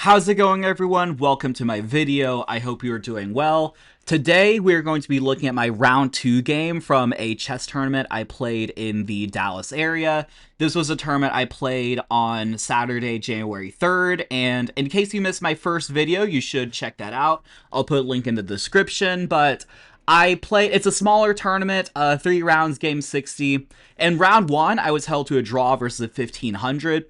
How's it going, everyone? Welcome to my video. I hope you are doing well. Today, we're going to be looking at my round 2 game from a chess tournament I played in the Dallas area. This was a tournament I played on Saturday, January 3rd, and in case you missed my first video, you should check that out. I'll put a link in the description, but it's a smaller tournament, 3 rounds, game 60. In round 1, I was held to a draw versus a 1500.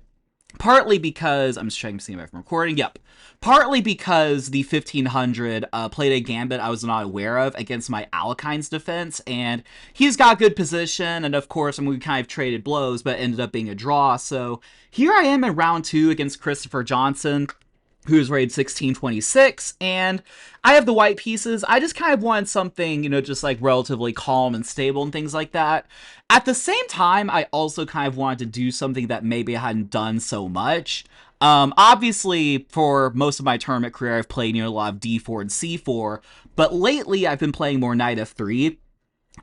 Partly because, I'm just checking to see if I'm recording, yep. Partly because the 1500 played a gambit I was not aware of against my Alekine's defense, and he's got good position, and of course, we kind of traded blows, but ended up being a draw, so here I am in round 2 against Christopher Johnson, who's rated 1626, and I have the white pieces. I just kind of wanted something, just like relatively calm and stable and things like that. At the same time, I also kind of wanted to do something that maybe I hadn't done so much. Obviously, for most of my tournament career, I've played, a lot of d4 and c4, but lately I've been playing more knight f3.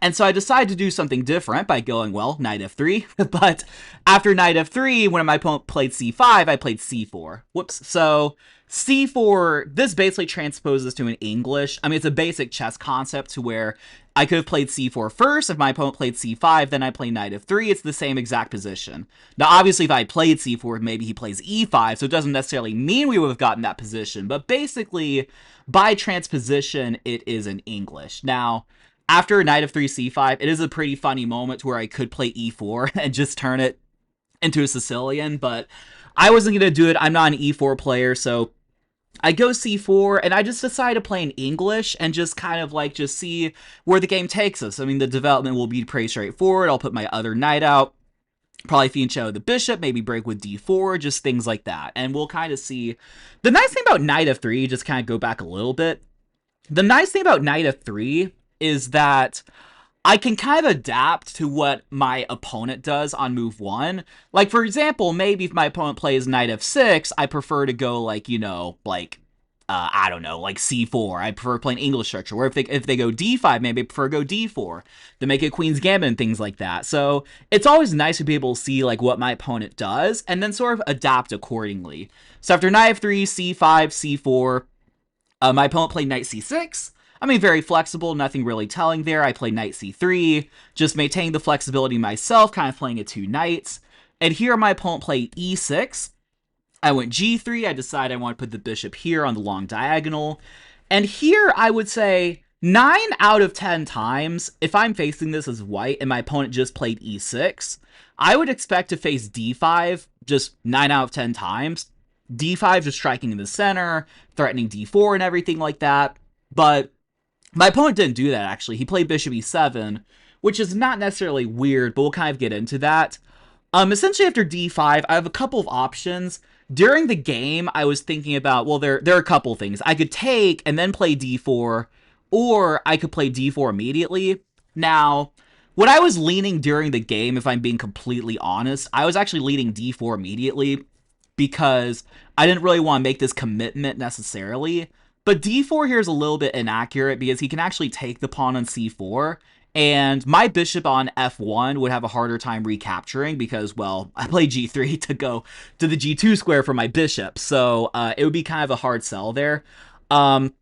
And so I decided to do something different by going, well, knight f3, but after knight f3, when my opponent played c5, I played c4. Whoops. So c4, this basically transposes to an English. I mean, it's a basic chess concept to where I could have played c4 first. If my opponent played c5, then I play knight f3. It's the same exact position. Now, obviously, if I played c4, maybe he plays e5, so it doesn't necessarily mean we would have gotten that position. But basically, by transposition, it is an English. Now, after knight of 3 c5, it is a pretty funny moment where I could play e4 and just turn it into a Sicilian, but I wasn't going to do it. I'm not an e4 player, so I go c4, and I just decide to play in English and just kind of just see where the game takes us. I mean, the development will be pretty straightforward. I'll put my other knight out, probably fianchetto the bishop, maybe break with d4, just things like that, and we'll kind of see. The nice thing about knight f3, just kind of go back a little bit, the nice thing about knight f3 is that I can kind of adapt to what my opponent does on move 1. Like, for example, maybe if my opponent plays knight f6, I prefer to go, I don't know, like c4. I prefer playing English structure. Or if they go d5, maybe I prefer to go d4 to make it queen's gambit and things like that. So it's always nice to be able to see, what my opponent does and then sort of adapt accordingly. So after knight f3, c5, c4, my opponent played knight c6. I mean, very flexible, nothing really telling there. I play knight c3, just maintaining the flexibility myself, kind of playing it 2 knights. And here my opponent played e6. I went g3. I decided I want to put the bishop here on the long diagonal. And here I would say 9 out of 10 times, if I'm facing this as white and my opponent just played e6, I would expect to face d5 just 9 out of 10 times. d5 just striking in the center, threatening d4 and everything like that. But my opponent didn't do that, actually. He played bishop e7, which is not necessarily weird, but we'll kind of get into that. Essentially, after d5, I have a couple of options. During the game, I was thinking about, well, there are a couple things. I could take and then play d4, or I could play d4 immediately. Now, what I was leaning during the game, if I'm being completely honest, I was actually leaning d4 immediately because I didn't really want to make this commitment necessarily. But d4 here is a little bit inaccurate because he can actually take the pawn on c4, and my bishop on f1 would have a harder time recapturing because, well, I played g3 to go to the g2 square for my bishop, so it would be kind of a hard sell there. But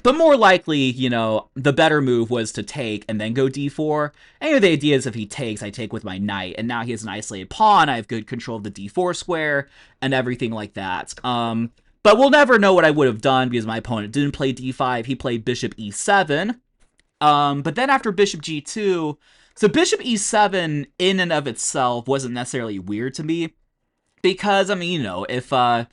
more likely, the better move was to take and then go d4. And the idea is if he takes, I take with my knight, and now he has an isolated pawn, I have good control of the d4 square, and everything like that. But we'll never know what I would have done because my opponent didn't play d5. He played bishop e7. But then after bishop g2, so bishop e7 in and of itself wasn't necessarily weird to me because, I mean, if the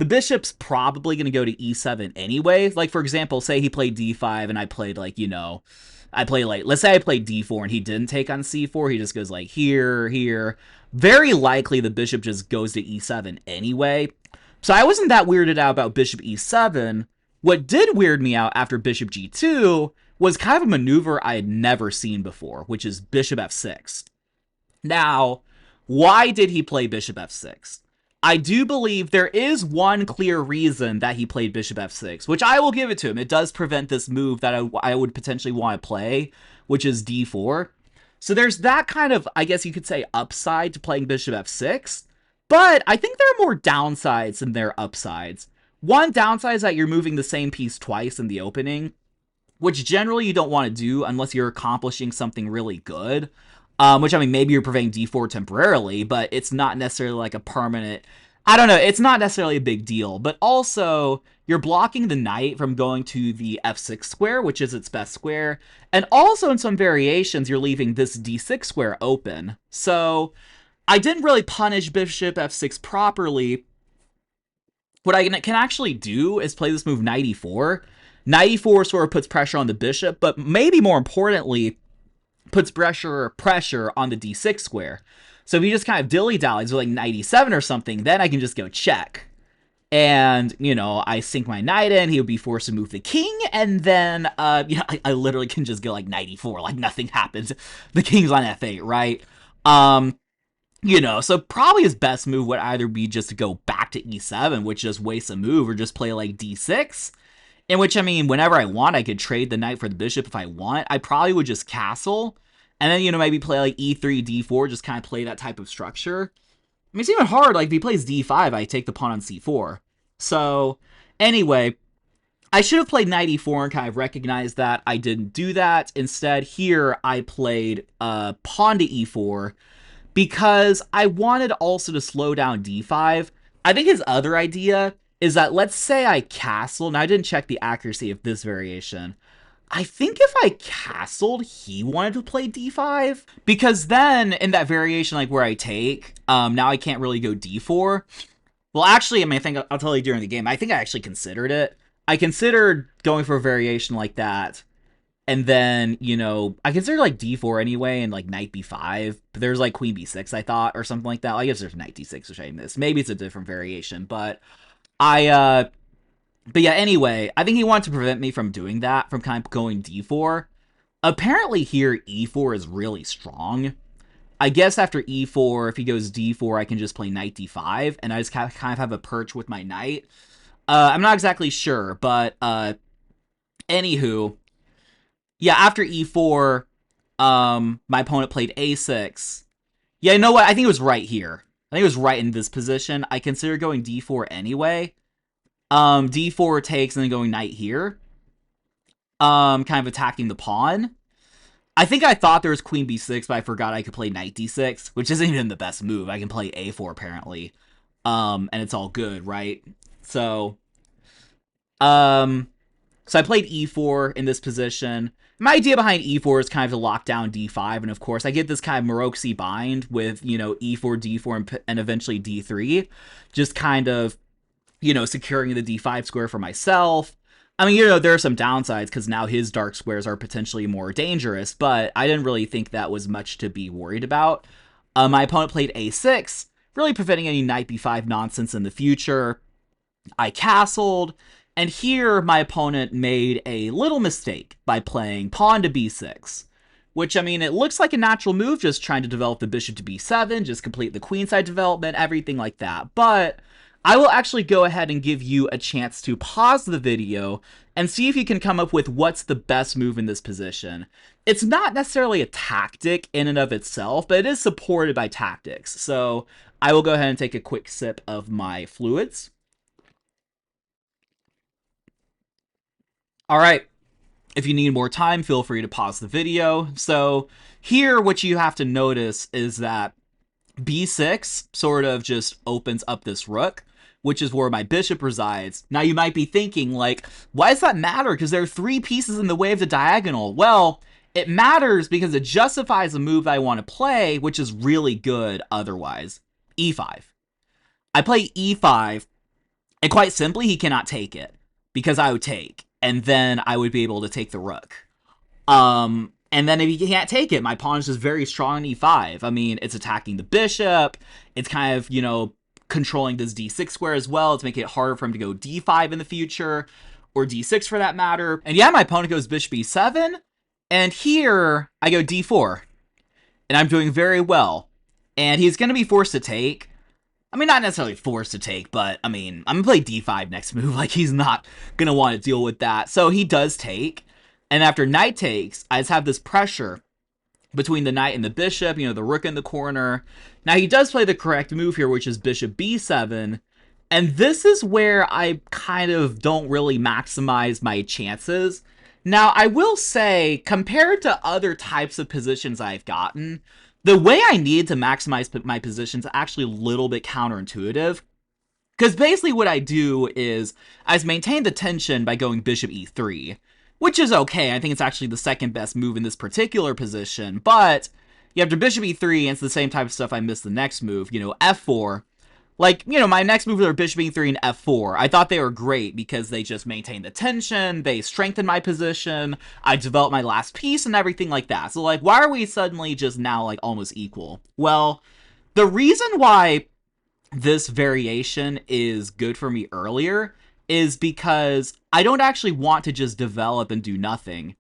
bishop's probably going to go to e7 anyway. Like, for example, say he played d5 and I played, let's say I played d4 and he didn't take on c4. He just goes here, here. Very likely the bishop just goes to e7 anyway. So I wasn't that weirded out about bishop e7. What did weird me out after bishop g2 was kind of a maneuver I had never seen before, which is bishop f6. Now, why did he play bishop f6? I do believe there is one clear reason that he played bishop f6, which I will give it to him. It does prevent this move that I would potentially want to play, which is d4. So there's that kind of, I guess you could say, upside to playing bishop f6. But I think there are more downsides than there are upsides. One downside is that you're moving the same piece twice in the opening, which generally you don't want to do unless you're accomplishing something really good. Which, I mean, maybe you're preventing d4 temporarily, but it's not necessarily like a permanent... I don't know, it's not necessarily a big deal. But also, you're blocking the knight from going to the f6 square, which is its best square. And also, in some variations, you're leaving this d6 square open. So, I didn't really punish bishop f6 properly. What I can actually do is play this move knight e4. Knight e4 sort of puts pressure on the bishop, but maybe more importantly, puts pressure on the d6 square. So if he just kind of dilly-dallies with like knight e7 or something, then I can just go check. And, you know, I sink my knight in, he would be forced to move the king, and then, I literally can just go like knight e4, like nothing happens. The king's on f8, right? You know, so probably his best move would either be just to go back to e7, which just wastes a move, or just play like d6, in which, I mean, whenever I want, I could trade the knight for the bishop if I want. I probably would just castle, and then, you know, maybe play like e3, d4, just kind of play that type of structure. I mean, it's even hard, like, if he plays d5, I take the pawn on c4. So, anyway, I should have played knight e4 and kind of recognized that. I didn't do that. Instead, here, I played pawn to e4, because I wanted also to slow down d5. I think his other idea is that, let's say I castle. Now, I didn't check the accuracy of this variation. I think if I castled, he wanted to play d5. Because then, in that variation, like where I take, now I can't really go d4. Well, actually, I mean, I think I'll tell you during the game. I think I actually considered it. I considered going for a variation like that. And then, you know, I consider like d4 anyway and like knight b5. But there's like queen b6, I thought, or something like that. I guess there's knight d6, which I missed. Maybe it's a different variation. But yeah, anyway, I think he wanted to prevent me from doing that, from kind of going d4. Apparently here, e4 is really strong. I guess after e4, if he goes d4, I can just play knight d5. And I just kind of have a perch with my knight. I'm not exactly sure, but anywho... Yeah, after e4, my opponent played a6. Yeah, you know what? I think it was right here. I think it was right in this position. I consider going d4 anyway. D4 takes and then going knight here. Kind of attacking the pawn. I think I thought there was queen b6, but I forgot I could play knight d6, which isn't even the best move. I can play a4 apparently. And it's all good, right? So I played e4 in this position. My idea behind e4 is kind of to lock down d5, and of course, I get this kind of Maroczy bind with, you know, e4, d4, and eventually d3, just kind of, you know, securing the d5 square for myself. I mean, you know, there are some downsides, because now his dark squares are potentially more dangerous, but I didn't really think that was much to be worried about. My opponent played a6, really preventing any knight b5 nonsense in the future. I castled, and here, my opponent made a little mistake by playing pawn to b6, which, I mean, it looks like a natural move, just trying to develop the bishop to b7, just complete the queenside development, everything like that. But I will actually go ahead and give you a chance to pause the video and see if you can come up with what's the best move in this position. It's not necessarily a tactic in and of itself, but it is supported by tactics. So I will go ahead and take a quick sip of my fluids. All right, if you need more time, feel free to pause the video. So here, what you have to notice is that b6 sort of just opens up this rook, which is where my bishop resides. Now, you might be thinking, like, why does that matter? Because there are 3 pieces in the way of the diagonal. Well, it matters because it justifies a move I want to play, which is really good otherwise. e5. I play e5, and quite simply, he cannot take it, because I would take. And then I would be able to take the rook. And then if he can't take it, my pawn is just very strong on e5. I mean, it's attacking the bishop. It's kind of, you know, controlling this d6 square as well. It's making it harder for him to go d5 in the future, or d6 for that matter. And yeah, my opponent goes bishop e7. And here, I go d4. And I'm doing very well. And he's going to be forced to take. I mean, not necessarily forced to take, but, I mean, I'm going to play d5 next move. Like, he's not going to want to deal with that. So he does take. And after knight takes, I just have this pressure between the knight and the bishop, you know, the rook in the corner. Now, he does play the correct move here, which is bishop b7. And this is where I kind of don't really maximize my chances. Now, I will say, compared to other types of positions I've gotten, the way I need to maximize my positions is actually a little bit counterintuitive. Because basically what I do is I maintain the tension by going bishop e3, which is okay. I think it's actually the second best move in this particular position, but you have to bishop e3, and it's the same type of stuff I missed the next move, f4. Like, my next moves are bishop e3 and f4. I thought they were great because they just maintain the tension, they strengthen my position, I develop my last piece and everything like that. So, like, why are we suddenly just now, like, almost equal? Well, the reason why this variation is good for me earlier is because I don't actually want to just develop and do nothing.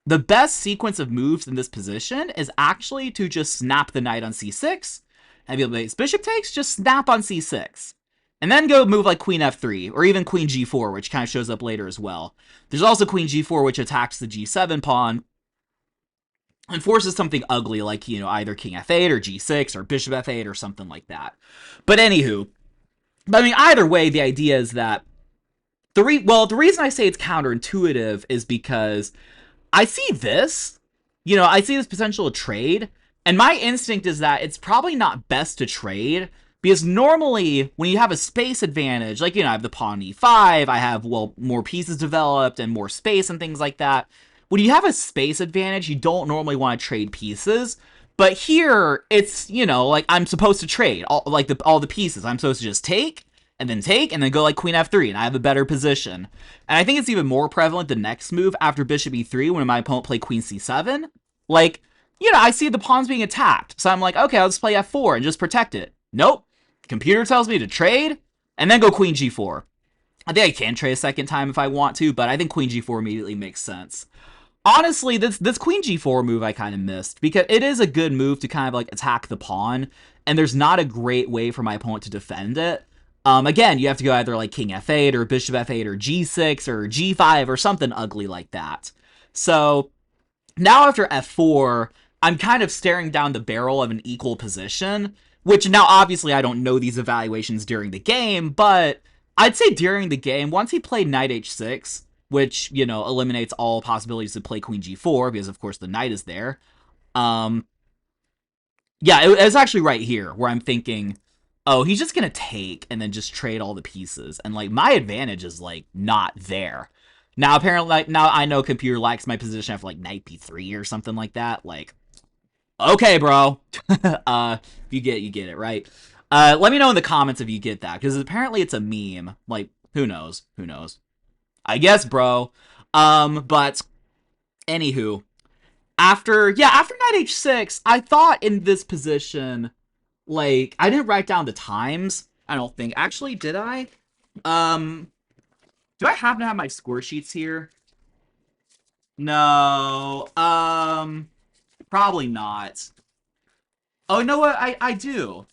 The best sequence of moves in this position is actually to just snap the knight on c6, and be able to bishop takes, just snap on c6. And then go move like queen f3, or even queen g4, which kind of shows up later as well. There's also queen g4, which attacks the g7 pawn, and forces something ugly, like, either king f8, or g6, or bishop f8, or something like that. But anywho, I mean, either way, the idea is that the reason I say it's counterintuitive is because I see this, I see this potential to trade, and my instinct is that it's probably not best to trade, because normally, when you have a space advantage, like, I have the pawn e5, I have, more pieces developed, and more space and things like that. When you have a space advantage, you don't normally want to trade pieces, but here, it's, like, I'm supposed to trade all the pieces. I'm supposed to just take, and then go like queen f3, and I have a better position. And I think it's even more prevalent the next move after bishop e3 when my opponent played queen c7. Like, I see the pawns being attacked, so I'm like, okay, I'll just play f4 and just protect it. Nope. The computer tells me to trade, and then go queen g4. I think I can trade a second time if I want to, but I think queen g4 immediately makes sense. Honestly, this queen g4 move I kind of missed, because it is a good move to kind of, like, attack the pawn, and there's not a great way for my opponent to defend it. Again, you have to go either like king f8 or bishop f8 or g6 or g5 or something ugly like that. So now after f4, I'm kind of staring down the barrel of an equal position, which now obviously I don't know these evaluations during the game, but I'd say during the game, once he played knight h6, which, eliminates all possibilities to play queen g4, because of course the knight is there. Yeah, it's actually right here where I'm thinking, oh, he's just gonna take and then just trade all the pieces, and, like, my advantage is, like, not there. Now, apparently, like, now I know computer likes my position after, like, knight b3 or something like that. Like, okay, bro. If you get it, right? Let me know in the comments if you get that, because apparently it's a meme. Like, who knows? Who knows? I guess, bro. But, anywho, after knight h6, I thought in this position, like, I didn't write down the times, I don't think. Actually, did I? Do I happen to have my score sheets here? No. Probably not. Oh, you know what? I do.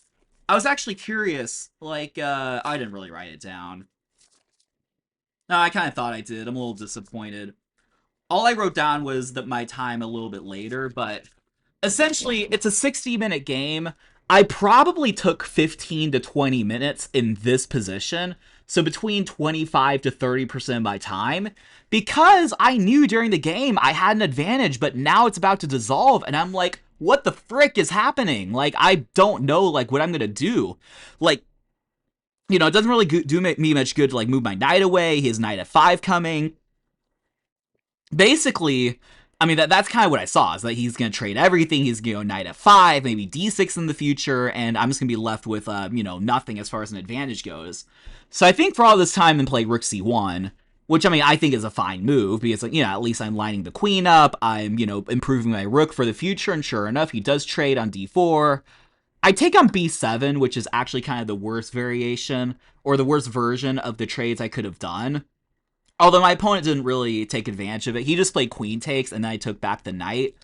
I was actually curious. Like, I didn't really write it down. No, I kind of thought I did. I'm a little disappointed. All I wrote down was that my time a little bit later, but essentially, it's a 60-minute game. I probably took 15 to 20 minutes in this position, so between 25 to 30% of my time, because I knew during the game I had an advantage, but now it's about to dissolve, and I'm like, what the frick is happening? Like, I don't know, like, what I'm gonna do. Like, it doesn't really do me much good to, like, move my knight away. He has knight f5 coming. Basically, I mean, that's kind of what I saw, is that he's going to trade everything. He's going to go knight f5, maybe d6 in the future, and I'm just going to be left with, nothing as far as an advantage goes. So I think for all this time and play rook c1, which, I mean, I think is a fine move, because, at least I'm lining the queen up, I'm, improving my rook for the future, and sure enough, he does trade on d4. I take on b7, which is actually kind of the worst variation, or the worst version of the trades I could have done. Although my opponent didn't really take advantage of it. He just played queen takes, and then I took back the knight.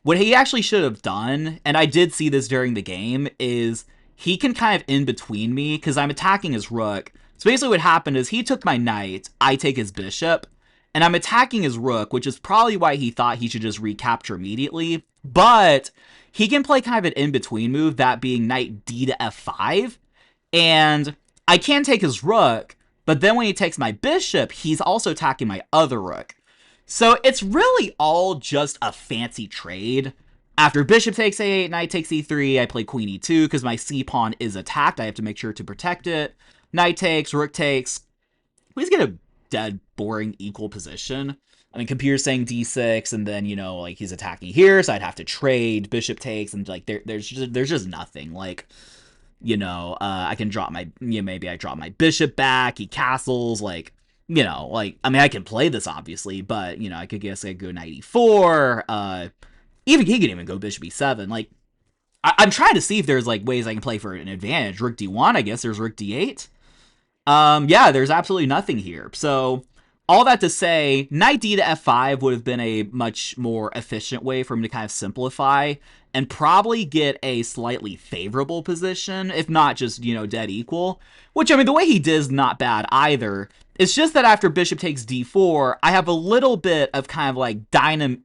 What he actually should have done, and I did see this during the game, is he can kind of in-between me, because I'm attacking his rook. So basically what happened is he took my knight, I take his bishop, and I'm attacking his rook, which is probably why he thought he should just recapture immediately. But he can play kind of an in-between move, that being knight d to f5, and I can take his rook, but then when he takes my bishop, he's also attacking my other rook. So it's really all just a fancy trade. After bishop takes a8, knight takes e3, I play queen e2 because my c-pawn is attacked. I have to make sure to protect it. Knight takes, rook takes. We just get a dead, boring, equal position. I mean, computer's saying d6, and then, you know, like, he's attacking here, so I'd have to trade. Bishop takes, and, like, there's just nothing. Like, you know, I can drop my, you know, maybe I drop my bishop back, he castles, like, you know, like, I mean, I can play this, obviously, but, you know, I could guess I could go knight e4, even he can even go bishop e7, like, I'm trying to see if there's, like, ways I can play for an advantage. Rook d1, I guess there's rook d8. Yeah, there's absolutely nothing here. So, all that to say, knight d to f5 would have been a much more efficient way for him to kind of simplify and probably get a slightly favorable position, if not just, you know, dead equal. Which, I mean, the way he did is not bad either. It's just that after bishop takes d4, I have a little bit of kind of like dynamism.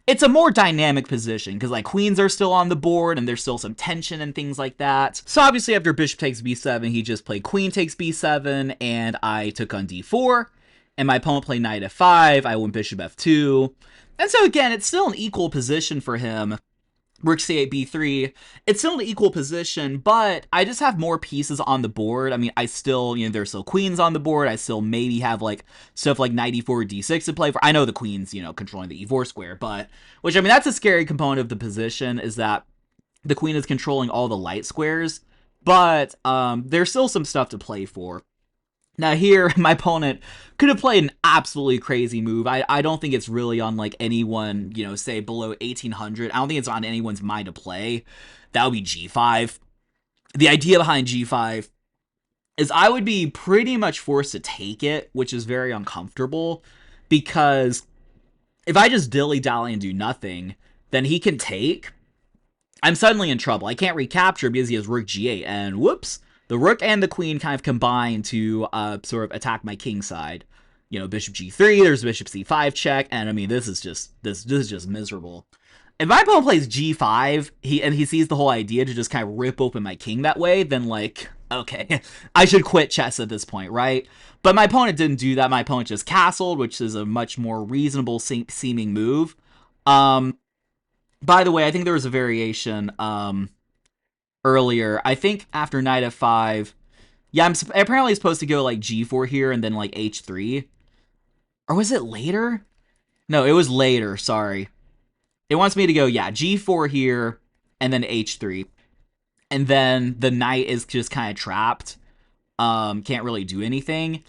It's a more dynamic position because, like, queens are still on the board and there's still some tension and things like that. So obviously after bishop takes b7, he just played queen takes b7 and I took on d4. And my opponent played knight f5, I went bishop f2. And so again, it's still an equal position for him. Rook c8, b3. It's still an equal position, but I just have more pieces on the board. I mean, I still, you know, there's still queens on the board. I still maybe have, like, stuff like knight e4, d6 to play for. I know the queen's, you know, controlling the e4 square, but, which, I mean, that's a scary component of the position, is that the queen is controlling all the light squares, but there's still some stuff to play for. Now here, my opponent could have played an absolutely crazy move. I don't think it's really on, like, anyone, you know, say below 1800. I don't think it's on anyone's mind to play. That would be g5. The idea behind g5 is I would be pretty much forced to take it, which is very uncomfortable, because if I just dilly-dally and do nothing, then he can take. I'm suddenly in trouble. I can't recapture because he has rook g8, and whoops, the rook and the queen kind of combine to sort of attack my king side. You know, bishop g3, there's bishop c5 check, and I mean, this is just miserable. If my opponent plays g5, he sees the whole idea to just kind of rip open my king that way, then, like, okay, I should quit chess at this point, right? But my opponent didn't do that. My opponent just castled, which is a much more reasonable seeming move. By the way, I think there was a variation earlier. I think after knight f5, yeah, I'm apparently supposed to go, like, g4 here and then, like, h3. Or was it later? No, it was later, sorry. It wants me to go, yeah, g4 here and then h3. And then the knight is just kind of trapped. Can't really do anything.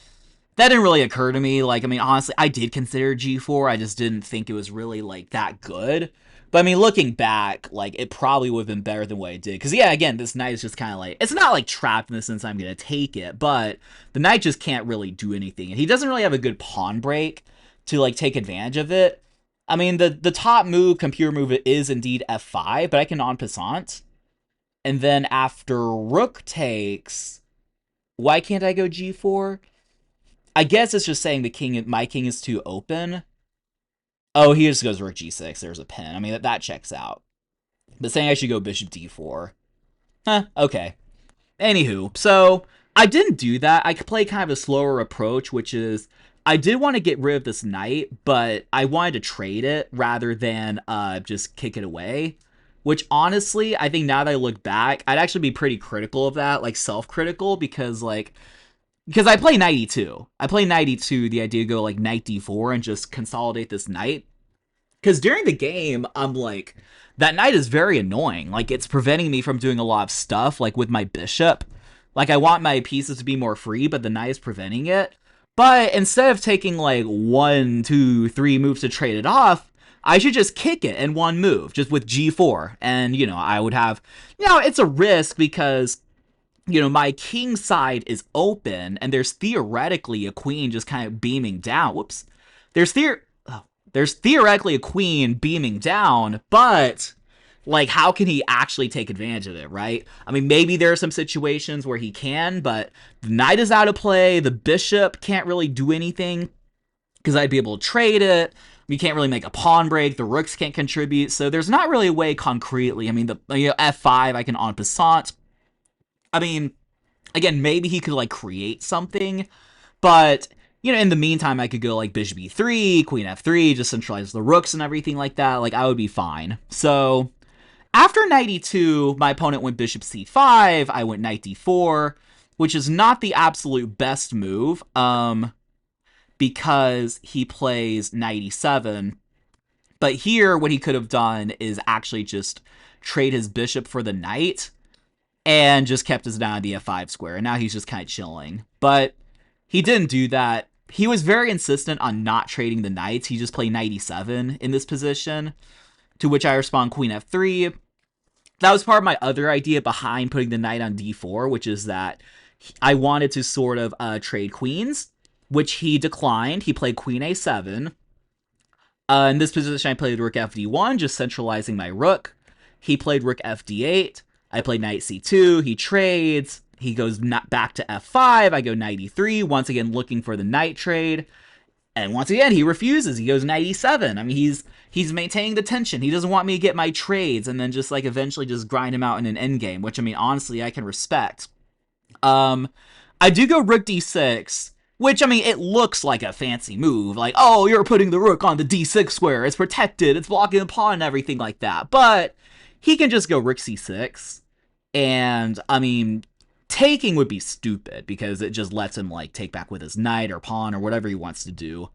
That didn't really occur to me. Like, I mean, honestly, I did consider g4. I just didn't think it was really, like, that good. But, I mean, looking back, like, it probably would have been better than what it did. Because, yeah, again, this knight is just kind of like, it's not, like, trapped in the sense I'm going to take it. But the knight just can't really do anything. And he doesn't really have a good pawn break to, like, take advantage of it. I mean, the top move, computer move, is indeed f5. But I can en passant. And then after rook takes, why can't I go g4? I guess it's just saying my king is too open. Oh, he just goes rook g6. There's a pin. I mean, that checks out. But saying I should go bishop d4. Huh, okay. Anywho, so I didn't do that. I could play kind of a slower approach, which is I did want to get rid of this knight, but I wanted to trade it rather than just kick it away. Which, honestly, I think now that I look back, I'd actually be pretty critical of that, like, self-critical, because, like, because I play knight e2. I play knight e2, the idea to go, like, knight d4 and just consolidate this knight. Because during the game, I'm like, that knight is very annoying. Like, it's preventing me from doing a lot of stuff, like, with my bishop. Like, I want my pieces to be more free, but the knight is preventing it. But instead of taking, like, 1, 2, 3 moves to trade it off, I should just kick it in one move, just with g4. And, you know, I would have, you know, it's a risk because, you know, my king side is open, and there's theoretically a queen just kind of beaming down. Whoops. There's theoretically a queen beaming down, but, like, how can he actually take advantage of it, right? I mean, maybe there are some situations where he can, but the knight is out of play. The bishop can't really do anything because I'd be able to trade it. You can't really make a pawn break. The rooks can't contribute. So there's not really a way concretely. I mean, the f5, I can en passant. I mean, again, maybe he could like create something, but you know, in the meantime, I could go like bishop e3, queen f3, just centralize the rooks and everything like that. Like I would be fine. So after knight e2, my opponent went bishop c5. I went knight d4, which is not the absolute best move, because he plays knight e7. But here, what he could have done is actually just trade his bishop for the knight and just kept his knight on the f5 square. And now he's just kind of chilling. But he didn't do that. He was very insistent on not trading the knights. He just played knight e7 in this position, to which I respond queen f3. That was part of my other idea behind putting the knight on d4, which is that I wanted to sort of trade queens, which he declined. He played queen a7. In this position, I played rook fd1, just centralizing my rook. He played rook fd8. I played knight c2. He trades. He goes back to f5. I go knight e3, once again looking for the knight trade. And once again, he refuses. He goes knight e7. I mean, he's maintaining the tension. He doesn't want me to get my trades and then just like eventually just grind him out in an endgame, which I mean, honestly, I can respect. I do go rook d6, which I mean, it looks like a fancy move. Like, oh, you're putting the rook on the d6 square. It's protected. It's blocking the pawn and everything like that. But he can just go rook c6. And I mean, taking would be stupid because it just lets him like take back with his knight or pawn or whatever he wants to do.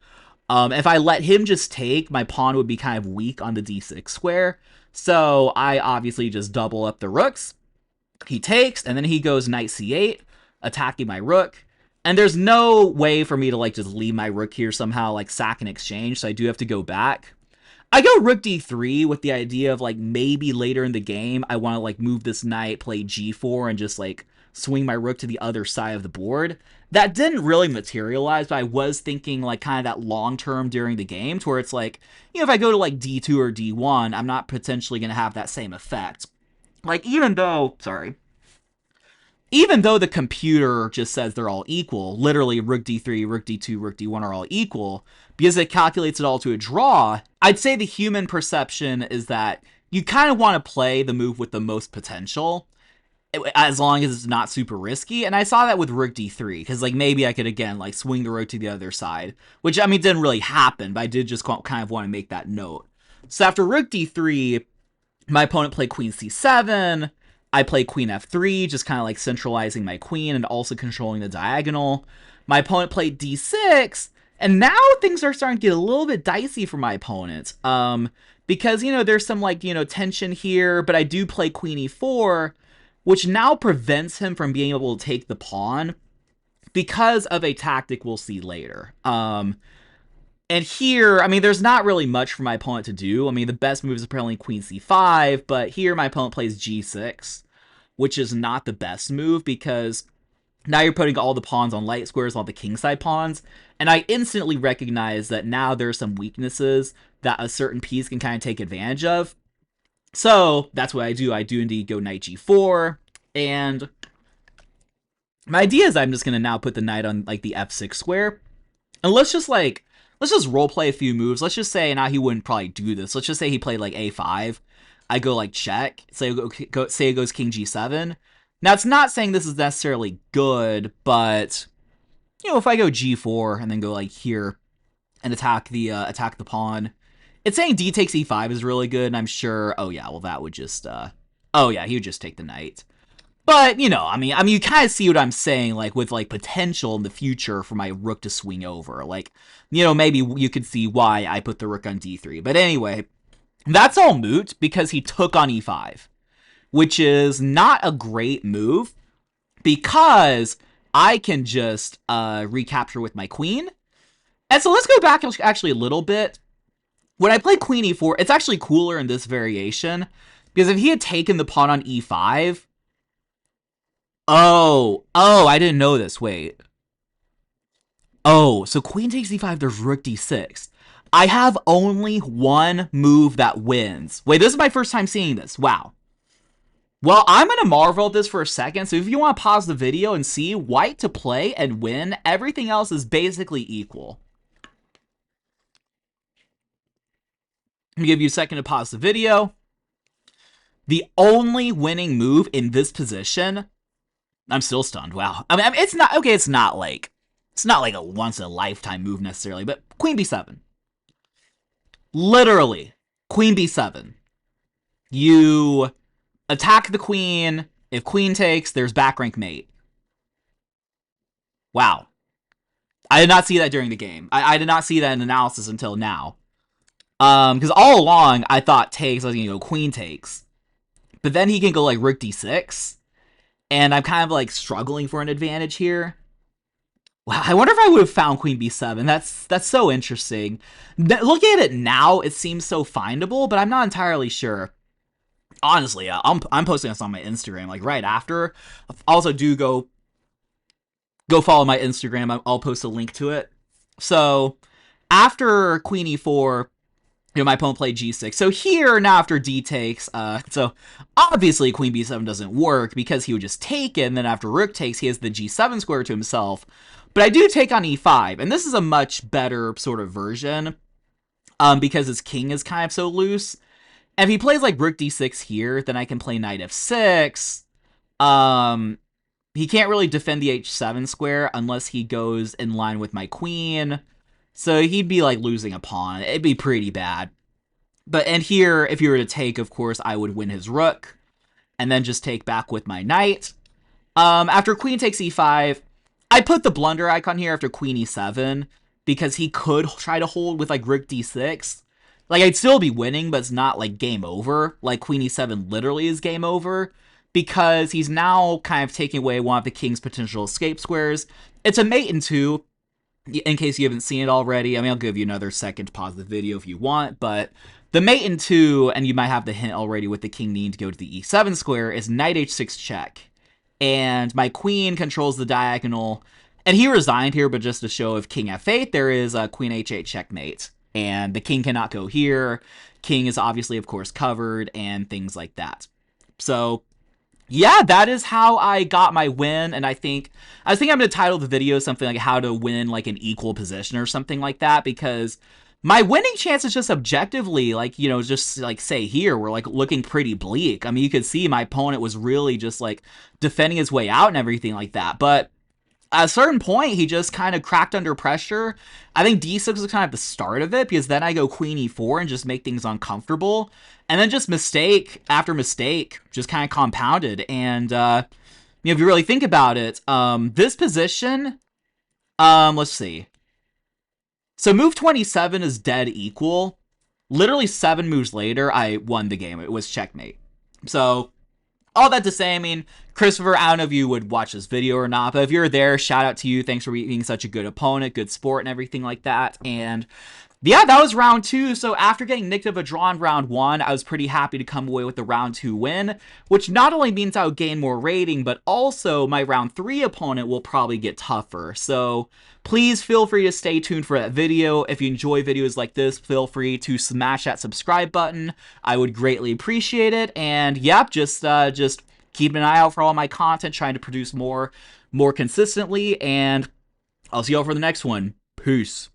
If I let him just take, my pawn would be kind of weak on the d6 square. So I obviously just double up the rooks. He takes, and then he goes knight c8, attacking my rook. And there's no way for me to like just leave my rook here somehow, like sack and exchange. So I do have to go back. I go rook d3 with the idea of like maybe later in the game I want to like move this knight, play g4, and just like swing my rook to the other side of the board. That didn't really materialize, but I was thinking like kind of that long term during the game, to where it's like, you know, if I go to like d2 or d1, I'm not potentially going to have that same effect. Like even though the computer just says they're all equal, literally rook d3, rook d2, rook d1 are all equal, because it calculates it all to a draw, I'd say the human perception is that you kind of want to play the move with the most potential, as long as it's not super risky. And I saw that with rook d3, because like maybe I could again like swing the rook to the other side, which I mean didn't really happen, but I did just kind of want to make that note. So after rook d3, my opponent played queen c7. I played queen f3, just kind of like centralizing my queen and also controlling the diagonal. My opponent played d6, and now things are starting to get a little bit dicey for my opponent. Because, you know, there's some like, you know, tension here, but I do play queen e4, which now prevents him from being able to take the pawn because of a tactic we'll see later. And here, I mean, there's not really much for my opponent to do. I mean, the best move is apparently queen c5, but here my opponent plays g6, which is not the best move because now you're putting all the pawns on light squares, all the kingside pawns, and I instantly recognize that now there's some weaknesses that a certain piece can kind of take advantage of. So that's what I do. I do indeed go knight g4, and my idea is I'm just going to now put the knight on like the f6 square, and let's just roleplay a few moves. Let's just say, now he wouldn't probably do this. Let's just say he played like a5. I go like check. Say it goes king g7. Now, it's not saying this is necessarily good, but, you know, if I go g4 and then go like here and attack the pawn, it's saying d takes e5 is really good, and I'm sure, oh yeah, well that would just, oh yeah, he would just take the knight. But, you know, I mean, you kind of see what I'm saying, like, with, like, potential in the future for my rook to swing over. Like, you know, maybe you could see why I put the rook on d3. But anyway, that's all moot because he took on e5, which is not a great move because I can just recapture with my queen. And so let's go back actually a little bit. When I played queen e4, it's actually cooler in this variation because if he had taken the pawn on e5... Oh, I didn't know this. Wait. Oh, so queen takes e5, there's rook d6. I have only one move that wins. Wait, this is my first time seeing this. Wow. Well, I'm going to marvel at this for a second, so if you want to pause the video and see, white to play and win, everything else is basically equal. Let me give you a second to pause the video. The only winning move in this position I'm still stunned. Wow. I mean, it's not okay. It's not like a once in a lifetime move necessarily, but Queen B7, literally, Queen B7. You attack the queen. If queen takes, there's back rank mate. Wow. I did not see that during the game. I did not see that in analysis until now. Because all along I thought takes, I was gonna go queen takes, but then he can go like rook d6, and I'm kind of like struggling for an advantage here. Wow, I wonder if I would have found queen b7. That's so interesting. Looking at it now, it seems so findable, but I'm not entirely sure. Honestly, I'm posting this on my Instagram like right after. Also, do go follow my Instagram. I'll post a link to it. So after queen e4, my opponent played g6. So here, now after d takes, so obviously queen b7 doesn't work because he would just take it, and then after rook takes, he has the g7 square to himself. But I do take on e5, and this is a much better sort of version, because his king is kind of so loose. And if he plays like rook d6 here, then I can play knight f6. He can't really defend the h7 square unless he goes in line with my queen. So he'd be like losing a pawn. It'd be pretty bad. And here, if you were to take, of course, I would win his rook and then just take back with my knight. After queen takes e5, I put the blunder icon here after queen e7 because he could try to hold with like rook d6. Like, I'd still be winning, but it's not like game over. Like, queen e7 literally is game over because he's now kind of taking away one of the king's potential escape squares. It's a mate in two, in case you haven't seen it already. I mean, I'll give you another second to pause the video if you want, but the mate in two, and you might have the hint already with the king needing to go to the e7 square, is knight h6 check. And my queen controls the diagonal, and he resigned here, but just to show if king f8, there is a queen h8 checkmate. And the king cannot go here. King is obviously, of course, covered, and things like that. So yeah, that is how I got my win, and I think I'm going to title the video something like how to win like an equal position or something like that, because my winning chances just objectively, like, just like say here, were like looking pretty bleak. I mean, you could see my opponent was really just like defending his way out and everything like that, but at a certain point, he just kind of cracked under pressure. I think d6 was kind of the start of it, because then I go queen e4 and just make things uncomfortable. And then just mistake after mistake just kind of compounded. And, if you really think about it, this position, let's see. So move 27 is dead equal. Literally 7 moves later, I won the game. It was checkmate. So all that to say, I mean, Christopher, I don't know if you would watch this video or not, but if you're there, shout out to you. Thanks for being such a good opponent, good sport, and everything like that. And yeah, that was round 2. So after getting nicked of a draw in round 1, I was pretty happy to come away with the round 2 win, which not only means I'll gain more rating, but also my round 3 opponent will probably get tougher. So please feel free to stay tuned for that video. If you enjoy videos like this, feel free to smash that subscribe button. I would greatly appreciate it. And yep, just keep an eye out for all my content, trying to produce more consistently. And I'll see y'all for the next one. Peace.